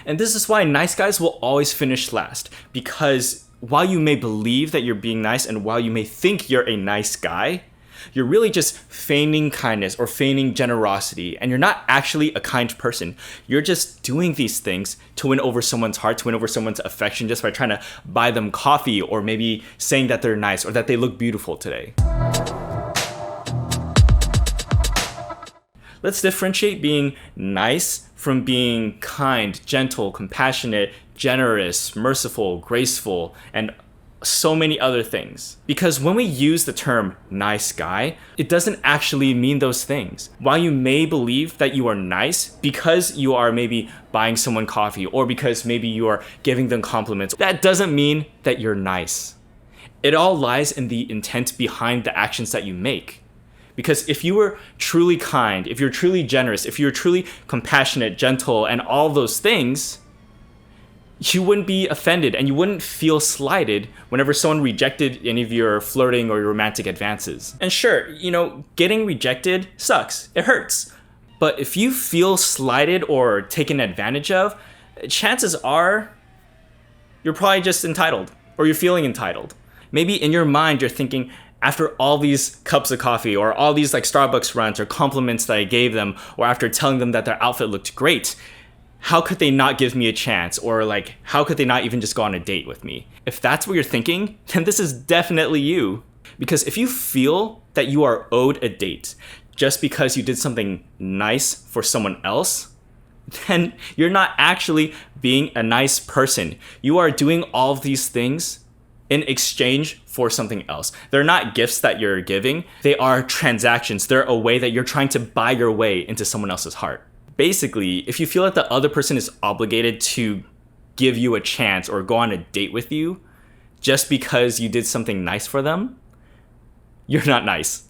And this is why nice guys will always finish last, because while you may believe that you're being nice and while you may think you're a nice guy, you're really just feigning kindness or feigning generosity, and you're not actually a kind person. You're just doing these things to win over someone's heart, to win over someone's affection, just by trying to buy them coffee or maybe saying that they're nice or that they look beautiful today. Let's differentiate being nice from being kind, gentle, compassionate, generous, merciful, graceful, and so many other things. Because when we use the term nice guy, it doesn't actually mean those things. While you may believe that you are nice because you are maybe buying someone coffee or because maybe you are giving them compliments, that doesn't mean that you're nice. It all lies in the intent behind the actions that you make. Because if you were truly kind, if you're truly generous, if you're truly compassionate, gentle, and all those things, you wouldn't be offended and you wouldn't feel slighted whenever someone rejected any of your flirting or your romantic advances. And sure, getting rejected sucks. It hurts. But if you feel slighted or taken advantage of, chances are you're probably just entitled, or you're feeling entitled. Maybe in your mind you're thinking, after all these cups of coffee or all these Starbucks runs or compliments that I gave them, or after telling them that their outfit looked great, how could they not give me a chance? Or how could they not even just go on a date with me? If that's what you're thinking, then this is definitely you. Because if you feel that you are owed a date just because you did something nice for someone else, then you're not actually being a nice person. You are doing all of these things in exchange for something else. They're not gifts that you're giving. They are transactions. They're a way that you're trying to buy your way into someone else's heart. Basically, if you feel like the other person is obligated to give you a chance or go on a date with you just because you did something nice for them, you're not nice.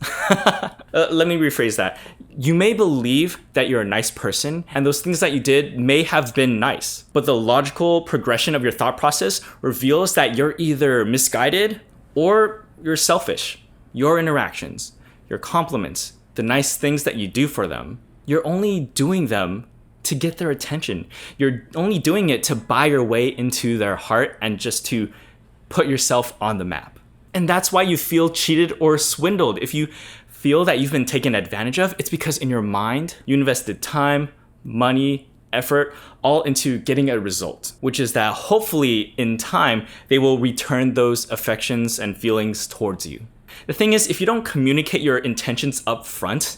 Let me rephrase that. You may believe that you're a nice person and those things that you did may have been nice, but the logical progression of your thought process reveals that you're either misguided or you're selfish. Your interactions, your compliments, the nice things that you do for them, you're only doing them to get their attention. You're only doing it to buy your way into their heart and just to put yourself on the map. And that's why you feel cheated or swindled. If you feel that you've been taken advantage of, it's because in your mind, you invested time, money, effort, all into getting a result, which is that hopefully in time, they will return those affections and feelings towards you. The thing is, if you don't communicate your intentions up front,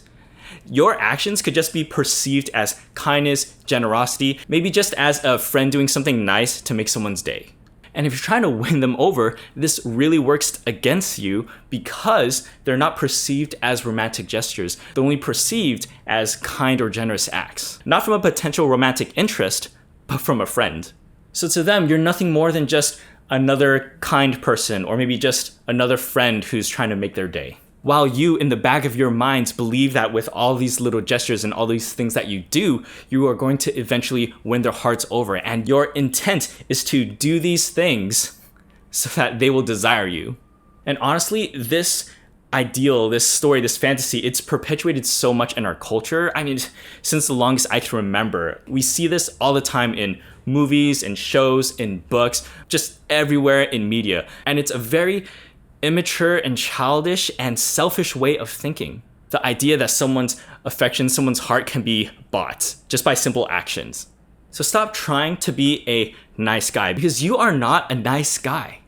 your actions could just be perceived as kindness, generosity, maybe just as a friend doing something nice to make someone's day. And if you're trying to win them over, this really works against you because they're not perceived as romantic gestures. They're only perceived as kind or generous acts. Not from a potential romantic interest, but from a friend. So to them, you're nothing more than just another kind person or maybe just another friend who's trying to make their day. While you, in the back of your minds, believe that with all these little gestures and all these things that you do, you are going to eventually win their hearts over. And your intent is to do these things so that they will desire you. And honestly, this ideal, this story, this fantasy, it's perpetuated so much in our culture. I mean, since the longest I can remember, we see this all the time in movies, in shows, in books, just everywhere in media. And it's a very immature and childish and selfish way of thinking. The idea that someone's affection, someone's heart can be bought just by simple actions. So stop trying to be a nice guy because you are not a nice guy.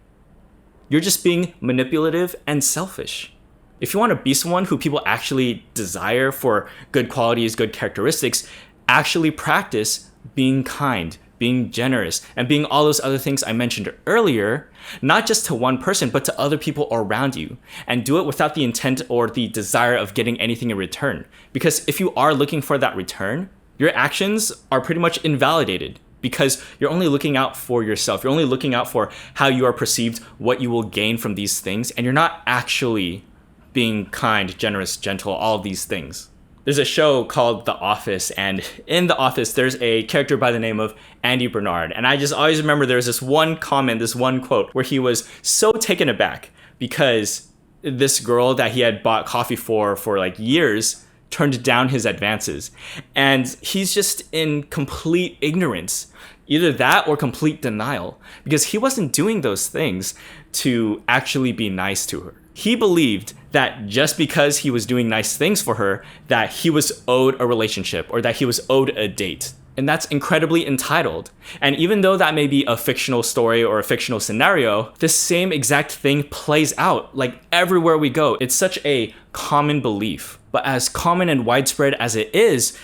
You're just being manipulative and selfish. If you want to be someone who people actually desire for good qualities, good characteristics, actually practice being kind, being generous, and being all those other things I mentioned earlier, not just to one person, but to other people around you. And do it without the intent or the desire of getting anything in return. Because if you are looking for that return, your actions are pretty much invalidated because you're only looking out for yourself. You're only looking out for how you are perceived, what you will gain from these things, and you're not actually being kind, generous, gentle, all of these things. There's a show called The Office, and in The Office, there's a character by the name of Andy Bernard. And I just always remember there's this one comment, this one quote, where he was so taken aback because this girl that he had bought coffee for years turned down his advances. And he's just in complete ignorance. Either that or complete denial, because he wasn't doing those things to actually be nice to her. He believed that just because he was doing nice things for her, that he was owed a relationship or that he was owed a date. And that's incredibly entitled. And even though that may be a fictional story or a fictional scenario, this same exact thing plays out like everywhere we go. It's such a common belief. But as common and widespread as it is,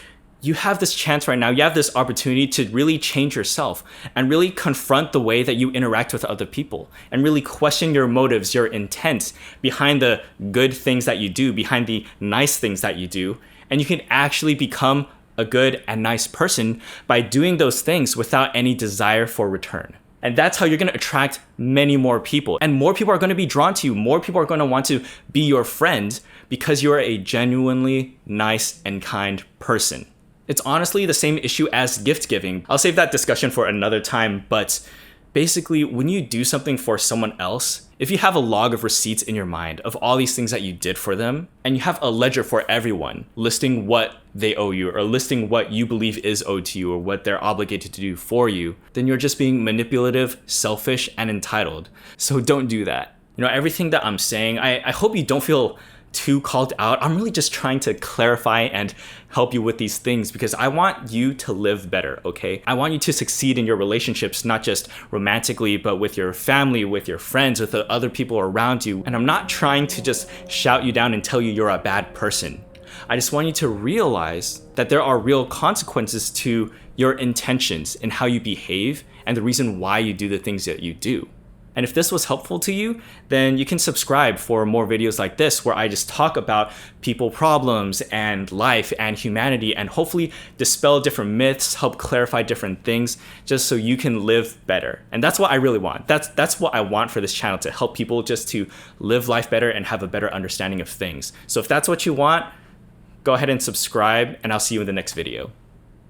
you have this chance right now, you have this opportunity to really change yourself and really confront the way that you interact with other people and really question your motives, your intent behind the good things that you do, behind the nice things that you do. And you can actually become a good and nice person by doing those things without any desire for return. And that's how you're going to attract many more people. And more people are going to be drawn to you. More people are going to want to be your friend because you are a genuinely nice and kind person. It's honestly the same issue as gift giving. I'll save that discussion for another time, but basically, when you do something for someone else, if you have a log of receipts in your mind of all these things that you did for them, and you have a ledger for everyone listing what they owe you or listing what you believe is owed to you or what they're obligated to do for you, then you're just being manipulative, selfish, and entitled. So don't do that. Everything that I'm saying, I hope you don't feel too called out. I'm really just trying to clarify and help you with these things because I want you to live better, okay? I want you to succeed in your relationships, not just romantically, but with your family, with your friends, with the other people around you. And I'm not trying to just shout you down and tell you you're a bad person. I just want you to realize that there are real consequences to your intentions and how you behave and the reason why you do the things that you do. And if this was helpful to you, then you can subscribe for more videos like this where I just talk about people problems and life and humanity and hopefully dispel different myths, help clarify different things just so you can live better. And that's what I really want. That's what I want for this channel, to help people just to live life better and have a better understanding of things. So if that's what you want, go ahead and subscribe and I'll see you in the next video.